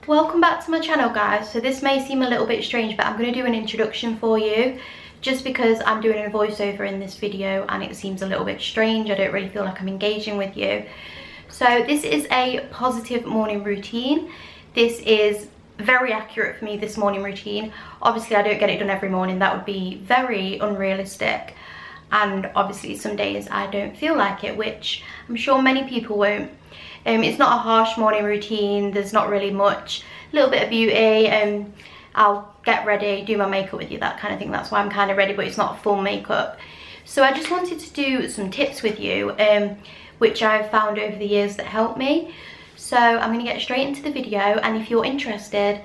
Welcome back to my channel, guys. So this may seem a little bit strange, but I'm going to do an introduction for you just because I'm doing a voiceover in this video and it seems a little bit strange. I don't really feel like I'm engaging with you. So this is a positive morning routine. This is very accurate for me, this morning routine. Obviously I don't get it done every morning, that would be very unrealistic, and obviously some days I don't feel like it, which I'm sure many people won't. It's not a harsh morning routine, there's not really much, a little bit of beauty, I'll get ready, do my makeup with you, that kind of thing. That's why I'm kind of ready, but it's not full makeup. So I just wanted to do some tips with you, which I've found over the years that help me. So I'm going to get straight into the video, and if you're interested,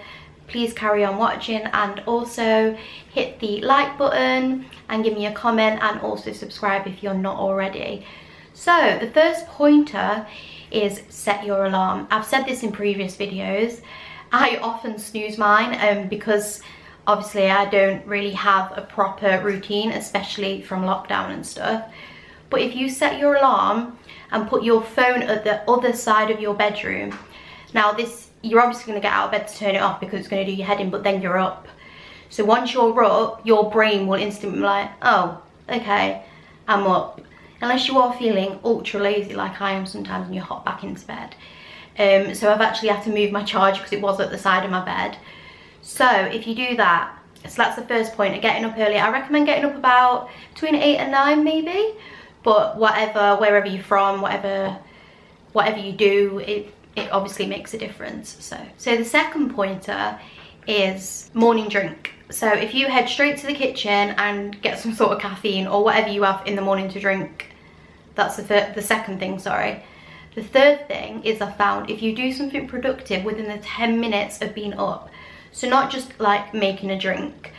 please carry on watching, and also hit the like button and give me a comment, and also subscribe if you're not already. So the first pointer is set your alarm. I've said this in previous videos. I often snooze mine because obviously I don't really have a proper routine, especially from lockdown and stuff. But if you set your alarm and put your phone at the other side of your bedroom, now this, you're obviously going to get out of bed to turn it off because it's going to do your head in, but then you're up. So once you're up, your brain will instantly be like, oh, okay, I'm up. Unless you are feeling ultra lazy like I am sometimes and you hop back into bed. So I've actually had to move my charger because it was at the side of my bed. So if you do that, so that's the first point of getting up early. I recommend getting up about between 8 and 9 maybe. But whatever, wherever you're from, whatever you do, it obviously makes a difference. So the second pointer is morning drink. So if you head straight to the kitchen and get some sort of caffeine or whatever you have in the morning to drink, that's the second thing, sorry. The third thing is, I found, if you do something productive within the 10 minutes of being up, so not just like making a drink,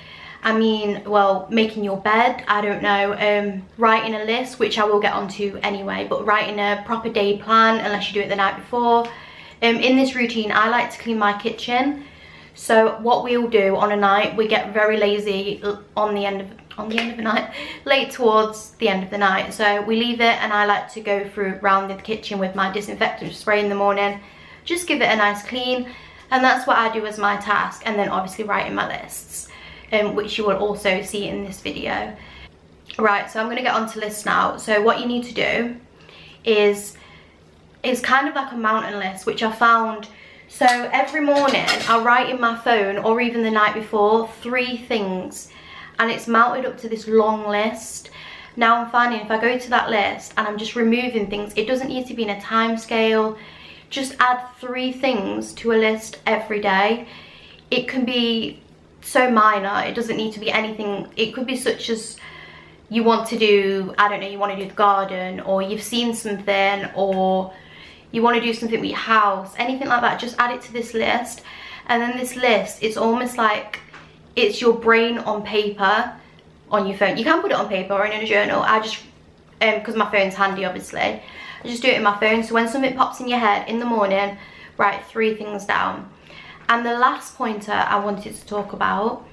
I mean, well, making your bed, I don't know, writing a list, which I will get onto anyway, but writing a proper day plan, unless you do it the night before. In this routine, I like to clean my kitchen. So what we'll do on a night, we get very lazy on the end of the night, late towards the end of the night. So we leave it, and I like to go round the kitchen with my disinfectant spray in the morning, just give it a nice clean, and that's what I do as my task. And then obviously writing my lists, which you will also see in this video. Right, so I'm gonna get onto lists now. So what you need to do is kind of like a mountain list, which I found. So every morning I'll write in my phone, or even the night before, 3 things, and it's mounted up to this long list. Now I'm finding if I go to that list and I'm just removing things, it doesn't need to be in a time scale. Just add 3 things to a list every day. It can be so minor, it doesn't need to be anything. It could be such as you want to do, I don't know, you want to do the garden, or you've seen something, or you want to do something with your house, anything like that. Just add it to this list, and then this list, it's almost like it's your brain on paper on your phone. You can put it on paper or in a journal. I just, because my phone's handy obviously, I just do it in my phone. So when something pops in your head in the morning, write 3 things down. And the last pointer I wanted to talk about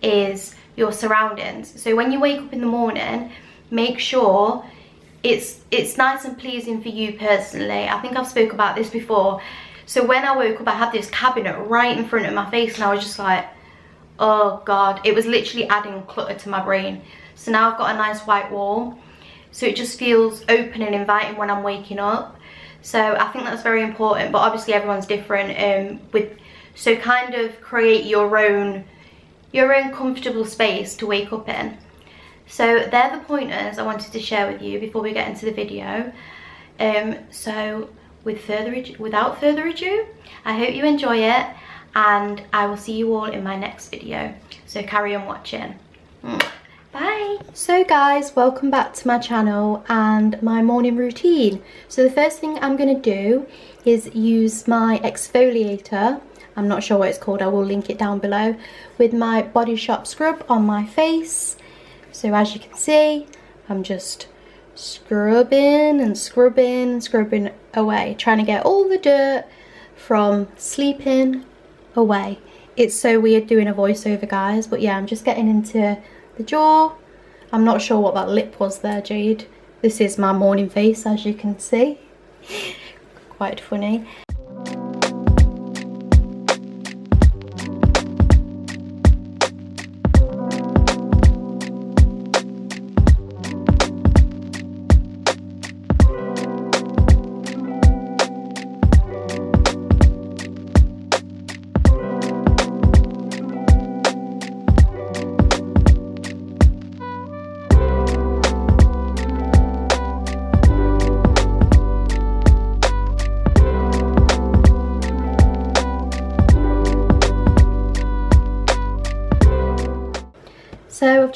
is your surroundings. So when you wake up in the morning, make sure it's nice and pleasing for you personally. I think I've spoke about this before. So when I woke up, I had this cabinet right in front of my face, and I was just like, oh god, it was literally adding clutter to my brain. So now I've got a nice white wall, so it just feels open and inviting when I'm waking up. So I think that's very important, but obviously everyone's different. So kind of create your own comfortable space to wake up in. So they're the pointers I wanted to share with you before we get into the video. So without further ado, I hope you enjoy it, and I will see you all in my next video. So carry on watching. Bye. So guys, welcome back to my channel and my morning routine. So the first thing I'm going to do is use my exfoliator. I'm not sure what it's called, I will link it down below, with my Body Shop scrub on my face. So as you can see, I'm just scrubbing and scrubbing and scrubbing away, trying to get all the dirt from sleeping away. It's so weird doing a voiceover, guys, but yeah, I'm just getting into the jaw. I'm not sure what that lip was there, Jade. This is my morning face, as you can see. Quite funny.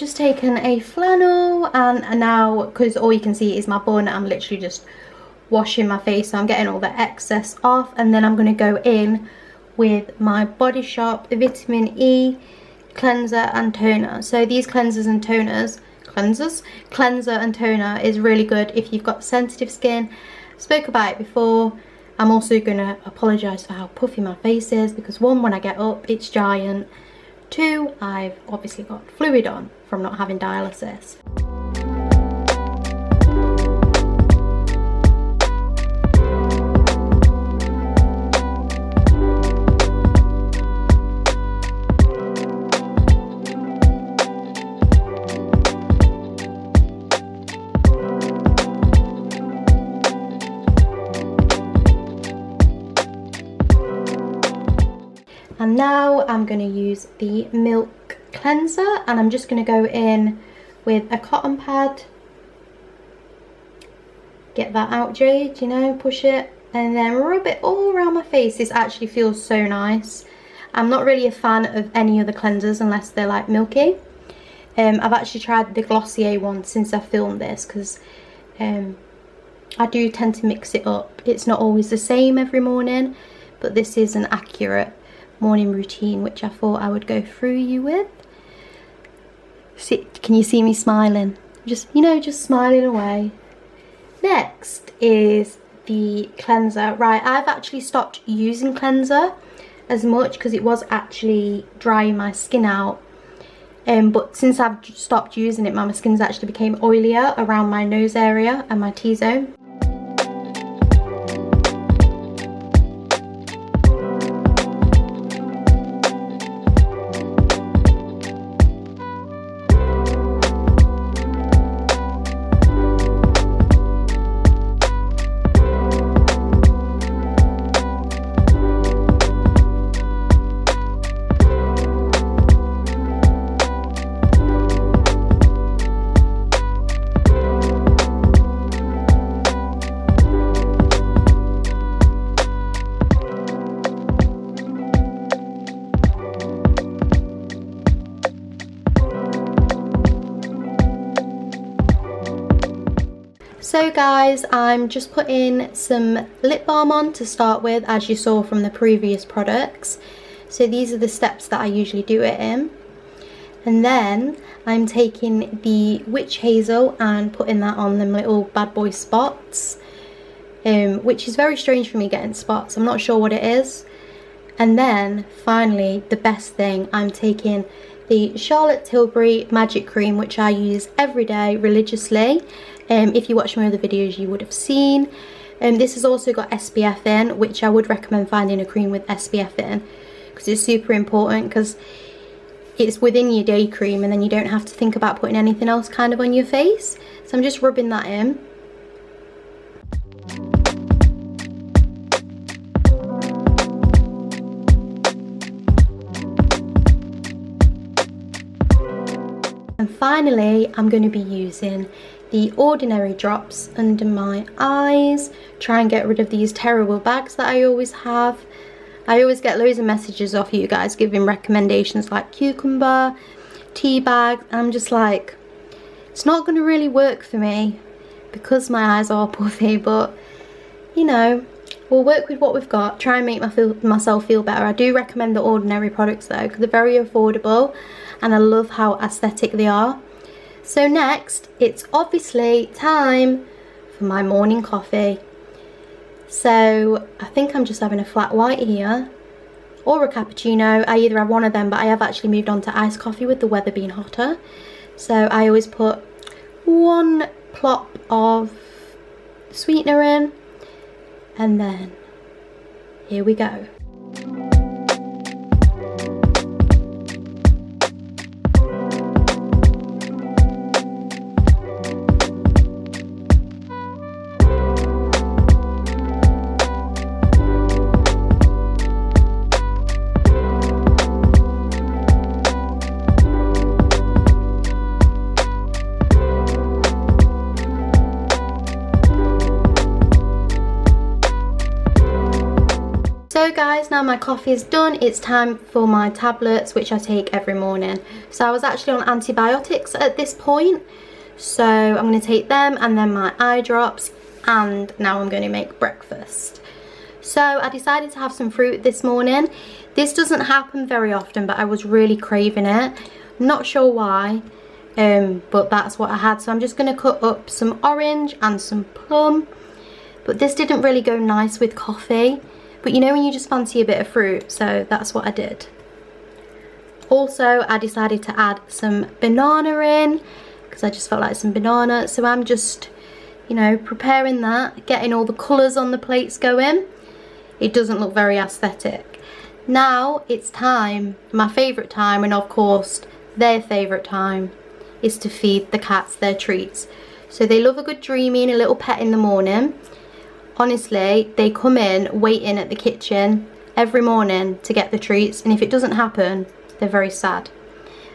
just taken a flannel, and now, because all you can see is my bun, I'm literally just washing my face, so I'm getting all the excess off. And then I'm going to go in with my Body Shop Vitamin E cleanser and toner. So these cleanser and toner is really good if you've got sensitive skin. Spoke about it before. I'm also going to apologise for how puffy my face is, because 1, when I get up it's giant, 2, I've obviously got fluid on from not having dialysis. And now I'm going to use the Milk Cleanser, and I'm just going to go in with a cotton pad. Get that out, Jade, you know, push it, and then rub it all around my face. This actually feels so nice. I'm not really a fan of any other cleansers unless they're like milky. I've actually tried the Glossier one since I filmed this, because I do tend to mix it up. It's not always the same every morning, but this is an accurate morning routine which I thought I would go through you with. See, can you see me smiling? Just, you know, just smiling away. Next is the cleanser. Right, I've actually stopped using cleanser as much because it was actually drying my skin out. But since I've stopped using it, my skin's actually became oilier around my nose area and my T-zone. So guys, I'm just putting some lip balm on to start with, as you saw from the previous products. So these are the steps that I usually do it in. And then I'm taking the Witch Hazel and putting that on them little bad boy spots, which is very strange for me, getting spots. I'm not sure what it is. And then finally, the best thing, I'm taking the Charlotte Tilbury Magic Cream, which I use every day religiously. If you watch my other videos, you would have seen. This has also got SPF in, which I would recommend finding a cream with SPF in, because it's super important, because it's within your day cream and then you don't have to think about putting anything else kind of on your face. So I'm just rubbing that in. And finally, I'm going to be using the Ordinary drops under my eyes. Try and get rid of these terrible bags that I always have. I always get loads of messages off you guys giving recommendations like cucumber, tea bags. I'm just like, it's not going to really work for me because my eyes are puffy, but you know, we'll work with what we've got. Try and make myself feel better. I do recommend the Ordinary products though, because they're very affordable and I love how aesthetic they are. So next, it's obviously time for my morning coffee. So I think I'm just having a flat white here, or a cappuccino. I either have one of them, but I have actually moved on to iced coffee with the weather being hotter. So I always put 1 plop of sweetener in, and then here we go. So So guys, now my coffee is done, it's time for my tablets, which I take every morning. So I was actually on antibiotics at this point, so I'm going to take them and then my eye drops, and now I'm going to make breakfast. So I decided to have some fruit this morning. This doesn't happen very often, but I was really craving it. I'm not sure why, but that's what I had. So I'm just going to cut up some orange and some plum, but this didn't really go nice with coffee. But you know when you just fancy a bit of fruit, so that's what I did. Also, I decided to add some banana in, because I just felt like some banana. So I'm just, you know, preparing that, getting all the colours on the plates going. It doesn't look very aesthetic. Now it's time, my favourite time, and of course their favourite time, is to feed the cats their treats. So they love a good dreaming, a little pet in the morning. Honestly, they come in waiting at the kitchen every morning to get the treats, and if it doesn't happen, they're very sad.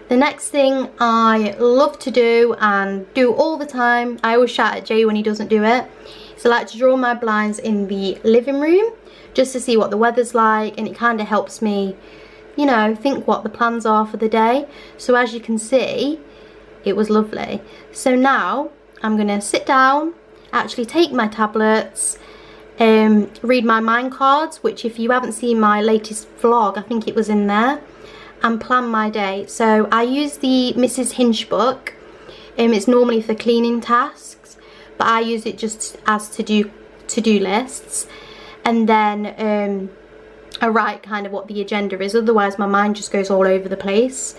The next thing I love to do and do all the time, I always shout at Jay when he doesn't do it, is I like to draw my blinds in the living room just to see what the weather's like, and it kind of helps me, you know, think what the plans are for the day. So as you can see, it was lovely. So now I'm going to sit down, actually take my tablets, read my mind cards, which if you haven't seen my latest vlog, I think it was in there, and plan my day. So I use the Mrs. Hinch book. It's normally for cleaning tasks, but I use it just as to-do lists, and then I write kind of what the agenda is, otherwise my mind just goes all over the place.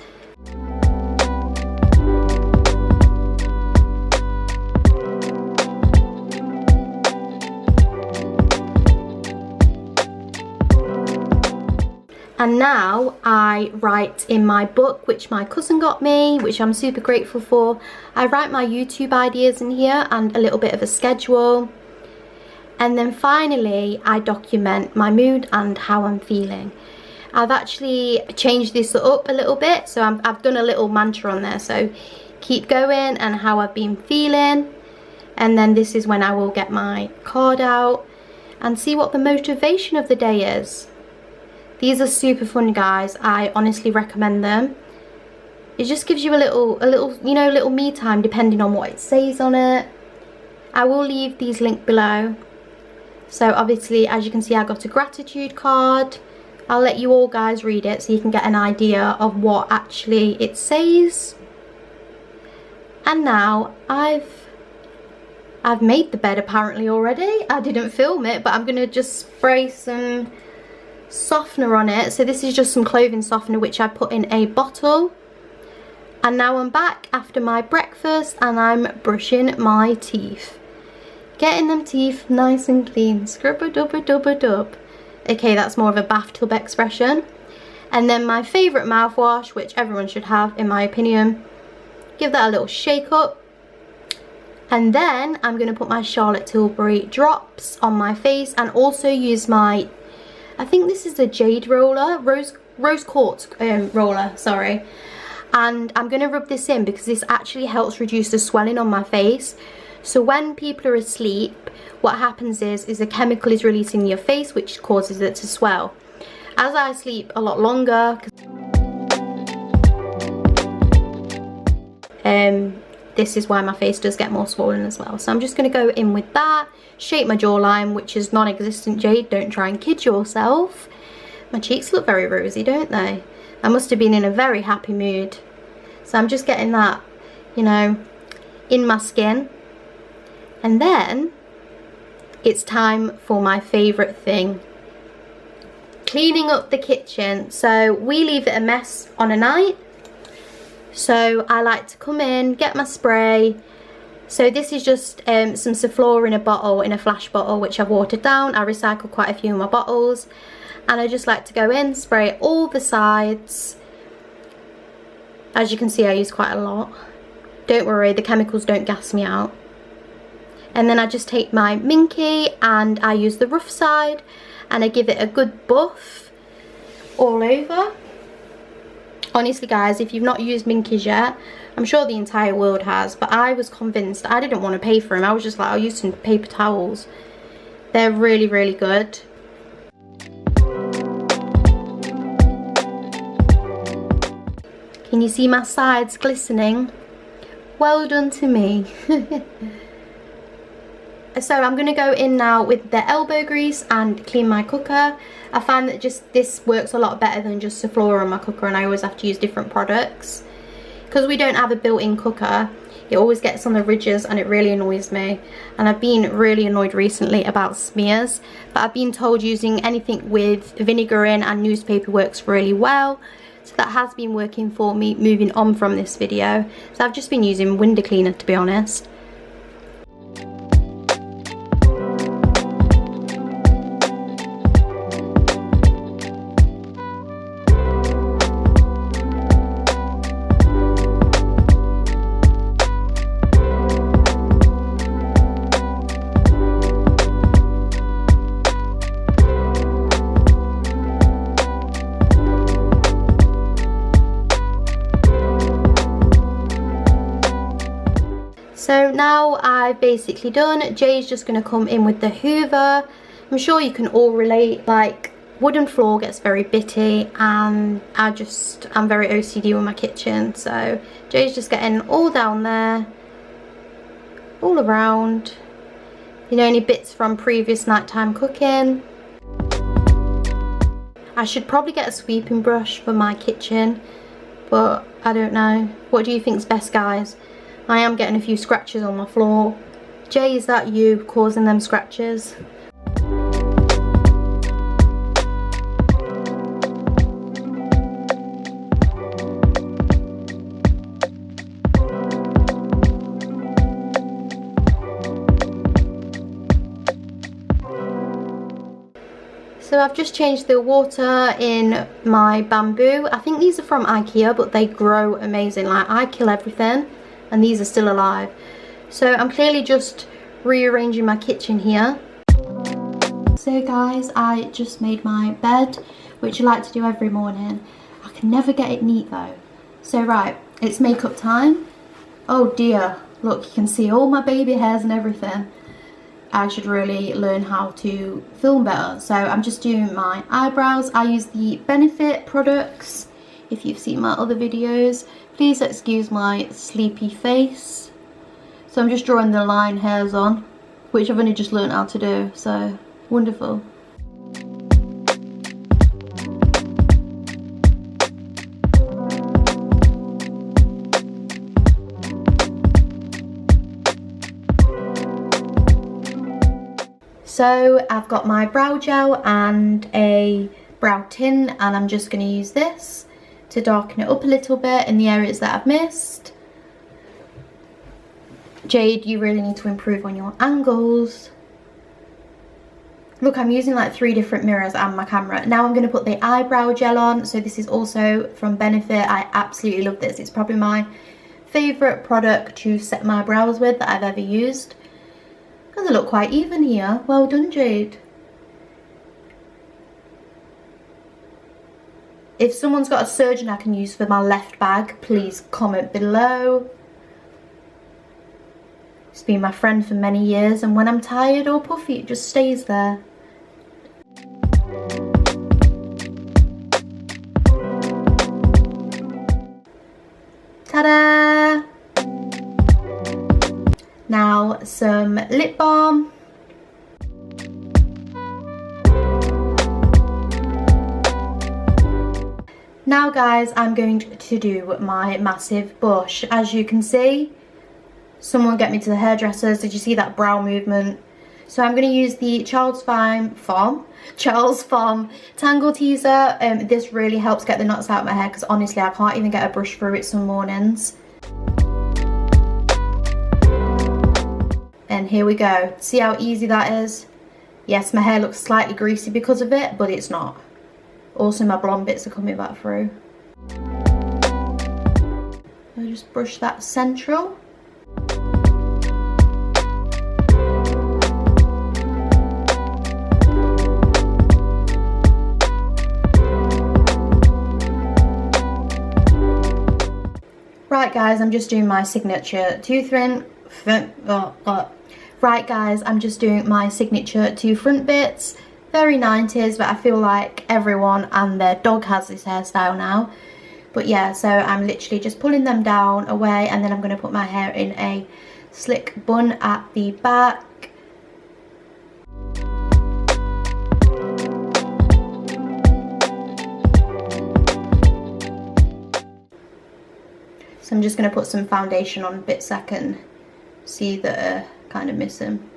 And now I write in my book, which my cousin got me, which I'm super grateful for. I write my YouTube ideas in here and a little bit of a schedule. And then finally, I document my mood and how I'm feeling. I've actually changed this up a little bit, so I've done a little mantra on there. So keep going and how I've been feeling. And then this is when I will get my card out and see what the motivation of the day is. These are super fun, guys. I honestly recommend them. It just gives you a little, you know, little me time depending on what it says on it. I will leave these linked below. So obviously, as you can see, I got a gratitude card. I'll let you all guys read it so you can get an idea of what actually it says. And now I've made the bed apparently already. I didn't film it, but I'm gonna just spray some softener on it. So this is just some clothing softener which I put in a bottle. And now I'm back after my breakfast and I'm brushing my teeth, getting them teeth nice and clean. Scrub-a-dub-a-dub-a-dub. Okay, that's more of a bathtub expression. And then my favourite mouthwash, which everyone should have in my opinion, give that a little shake up. And then I'm going to put my Charlotte Tilbury drops on my face and also use my, I think this is the Jade roller, rose quartz roller, sorry. And I'm going to rub this in because this actually helps reduce the swelling on my face. So when people are asleep, what happens is a chemical is released in your face which causes it to swell. As I sleep a lot longer, this is why my face does get more swollen as well. So I'm just going to go in with that, shape my jawline, which is non-existent, Jade, don't try and kid yourself. My cheeks look very rosy, don't they? I must have been in a very happy mood. So I'm just getting that, you know, in my skin. And then it's time for my favourite thing, cleaning up the kitchen. So we leave it a mess on a night. So I like to come in, get my spray. So this is just some Sephora in a bottle, in a flash bottle, which I've watered down. I recycle quite a few of my bottles. And I just like to go in, spray all the sides. As you can see, I use quite a lot. Don't worry, the chemicals don't gas me out. And then I just take my Minky and I use the rough side and I give it a good buff all over. Honestly guys, if you've not used Minkies yet, I'm sure the entire world has, but I was convinced, I didn't want to pay for them. I was just like, I'll use some paper towels. They're really, really good. Can you see my sides glistening? Well done to me. So I'm going to go in now with the elbow grease and clean my cooker. I find that just this works a lot better than just Soufflora on my cooker, and I always have to use different products. Because we don't have a built-in cooker, it always gets on the ridges and it really annoys me. And I've been really annoyed recently about smears. But I've been told using anything with vinegar in and newspaper works really well. So that has been working for me moving on from this video. So I've just been using window cleaner, to be honest. So now I've basically done. Jade's just going to come in with the Hoover. I'm sure you can all relate, like wooden floor gets very bitty and I'm very OCD with my kitchen. So Jade's just getting all down there, all around, you know, any bits from previous nighttime cooking. I should probably get a sweeping brush for my kitchen, but I don't know. What do you think's best, guys? I am getting a few scratches on my floor. Jay, is that you causing them scratches? So I've just changed the water in my bamboo. I think these are from IKEA, but they grow amazing. Like, I kill everything and these are still alive. So I'm clearly just rearranging my kitchen here. So guys, I just made my bed, which I like to do every morning. I can never get it neat though. So right, it's makeup time. Oh dear, look, you can see all my baby hairs and everything. I should really learn how to film better. So I'm just doing my eyebrows. I use the Benefit products. If you've seen my other videos, please excuse my sleepy face. So I'm just drawing the line hairs on, which I've only just learned how to do, so wonderful. So I've got my brow gel and a brow tint, and I'm just going to use this to darken it up a little bit in the areas that I've missed. Jade, you really need to improve on your angles. Look, I'm using like 3 different mirrors and my camera. Now I'm going to put the eyebrow gel on. So this is also from Benefit. I absolutely love this. It's probably my favourite product to set my brows with that I've ever used. Because they look quite even here. Well done, Jade. If someone's got a surgeon I can use for my left bag, please comment below. It's been my friend for many years, and when I'm tired or puffy, it just stays there. Ta-da! Now some lip balm. Now guys, I'm going to do my massive bush. As you can see, someone get me to the hairdressers. Did you see that brow movement? So I'm going to use the Charles Farm Tangle Teaser. This really helps get the knots out of my hair, because honestly I can't even get a brush through it some mornings. And here we go. See how easy that is? Yes, my hair looks slightly greasy because of it, but it's not. Also, my blonde bits are coming back through. I'll just brush that central. Right guys, I'm just doing my signature tooth Right guys, I'm just doing my signature two front bits. Very 90s, but I feel like everyone and their dog has this hairstyle now. But yeah, so I'm literally just pulling them down away, and then I'm going to put my hair in a slick bun at the back. So I'm just going to put some foundation on bits I can see that are kind of missing,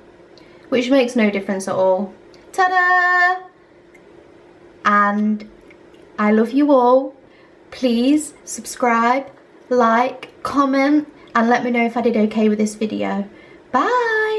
which makes no difference at all. Ta-da! And I love you all. Please subscribe, like, comment, and let me know if I did okay with this video. Bye!